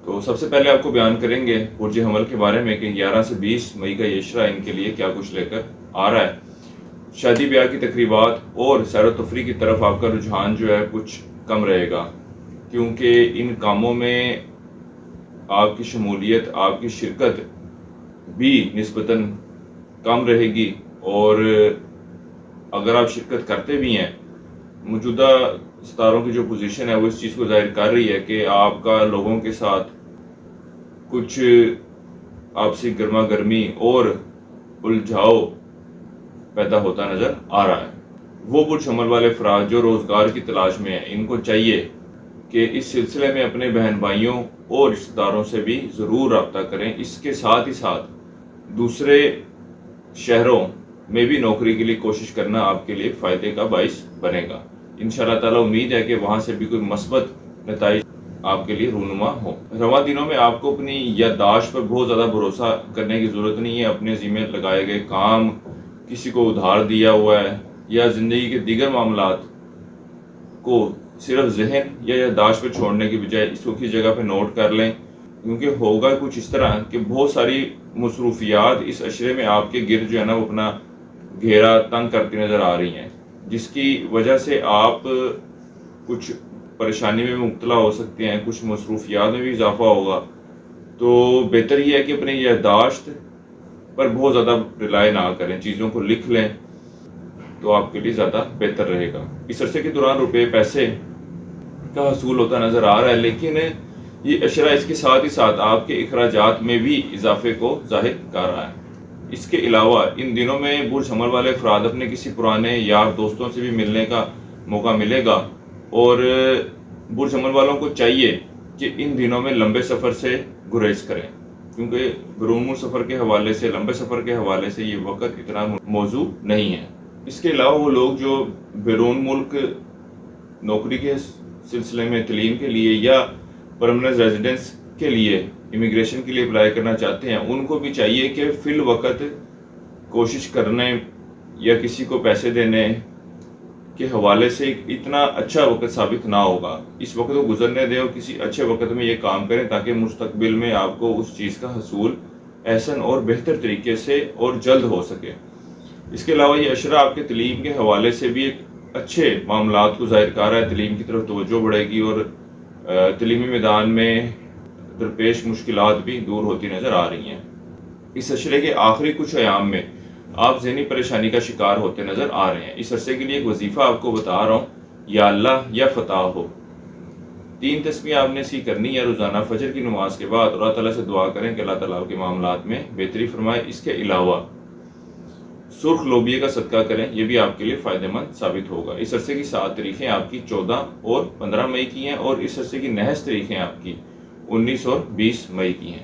تو سب سے پہلے آپ کو بیان کریں گے برج حمل کے بارے میں کہ 11 سے 20 مئی کا یہ اشرہ ان کے لیے کیا کچھ لے کر آ رہا ہے۔ شادی بیاہ کی تقریبات اور سیر و تفریح کی طرف آپ کا رجحان جو ہے کچھ کم رہے گا، کیونکہ ان کاموں میں آپ کی شمولیت، آپ کی شرکت بھی نسبتاً کم رہے گی، اور اگر آپ شرکت کرتے بھی ہیں، موجودہ ستاروں کی جو پوزیشن ہے وہ اس چیز کو ظاہر کر رہی ہے کہ آپ کا لوگوں کے ساتھ کچھ آپسی گرما گرمی اور الجھاؤ پیدا ہوتا نظر آ رہا ہے۔ وہ برج حمل والے افراد جو روزگار کی تلاش میں ہیں، ان کو چاہیے کہ اس سلسلے میں اپنے بہن بھائیوں اور رشتہ داروں سے بھی ضرور رابطہ کریں۔ اس کے ساتھ ہی ساتھ دوسرے شہروں میں بھی نوکری کے لیے کوشش کرنا آپ کے لیے فائدے کا باعث بنے گا۔ انشاءاللہ تعالیٰ امید ہے کہ وہاں سے بھی کوئی مثبت نتائج آپ کے لیے رونما ہو۔ رواں دنوں میں آپ کو اپنی یادداشت پر بہت زیادہ بھروسہ کرنے کی ضرورت نہیں ہے۔ اپنے ذمہ لگائے گئے کام، کسی کو ادھار دیا ہوا ہے یا زندگی کے دیگر معاملات کو صرف ذہن یا یادداشت پہ چھوڑنے کی بجائے اس کو کسی جگہ پہ نوٹ کر لیں، کیونکہ ہوگا کچھ اس طرح کہ بہت ساری مصروفیات اس عشرے میں آپ کے گرد جو ہے نا وہ اپنا گھیرا تنگ کرتی نظر آ رہی ہیں، جس کی وجہ سے آپ کچھ پریشانی میں مبتلا ہو سکتے ہیں، کچھ مصروفیات میں بھی اضافہ ہوگا۔ تو بہتر یہ ہے کہ اپنی یادداشت پر بہت زیادہ ریلائی نہ کریں، چیزوں کو لکھ لیں تو آپ کے لیے زیادہ بہتر رہے گا۔ اس عرصے کے دوران روپے پیسے کا حصول ہوتا نظر آ رہا ہے، لیکن یہ عشرہ اس کے ساتھ ہی ساتھ آپ کے اخراجات میں بھی اضافے کو ظاہر کر رہا ہے۔ اس کے علاوہ ان دنوں میں برج حمل والے افراد اپنے کسی پرانے یار دوستوں سے بھی ملنے کا موقع ملے گا، اور برج حمل والوں کو چاہیے کہ ان دنوں میں لمبے سفر سے گریز کریں، کیونکہ بیرون ملک سفر کے حوالے سے، لمبے سفر کے حوالے سے یہ وقت اتنا موزوں نہیں ہے۔ اس کے علاوہ وہ لوگ جو بیرون ملک نوکری کے سلسلے میں، تعلیم کے لیے یا پرمننٹ ریزیڈنس کے لیے، امیگریشن کے لیے اپلائی کرنا چاہتے ہیں، ان کو بھی چاہیے کہ فی الوقت کوشش کرنے یا کسی کو پیسے دینے کے حوالے سے اتنا اچھا وقت ثابت نہ ہوگا۔ اس وقت کو گزرنے دیں اور کسی اچھے وقت میں یہ کام کریں تاکہ مستقبل میں آپ کو اس چیز کا حصول احسن اور بہتر طریقے سے اور جلد ہو سکے۔ اس کے علاوہ یہ عشرہ آپ کے تعلیم کے حوالے سے بھی ایک اچھے معاملات کو ظاہر کر رہا ہے۔ تعلیم کی طرف توجہ بڑھے گی اور تعلیمی میدان میں درپیش مشکلات بھی دور ہوتی نظر آ رہی ہیں۔ اس عشرے کے آخری کچھ ایام میں آپ ذہنی پریشانی کا شکار ہوتے نظر آ رہے ہیں۔ اس عرصے کے لیے ایک وظیفہ آپ کو بتا رہا ہوں، یا اللہ یا فتح ہو۔ 3 تسبیح آپ نے کرنی ہے روزانہ فجر کی نماز کے بعد، اور اللہ تعالیٰ سے دعا کریں کہ اللہ تعالیٰ کے معاملات میں بہتری فرمائے۔ اس کے علاوہ سرخ لوبیے کا صدقہ کریں، یہ بھی آپ کے لیے فائدہ مند ثابت ہوگا۔ اس عرصے کی 7 تاریخیں آپ کی 14 اور 15 مئی کی ہیں، اور اس عرصے کی نحس تاریخیں آپ کی 19 اور 20 مئی کی ہیں۔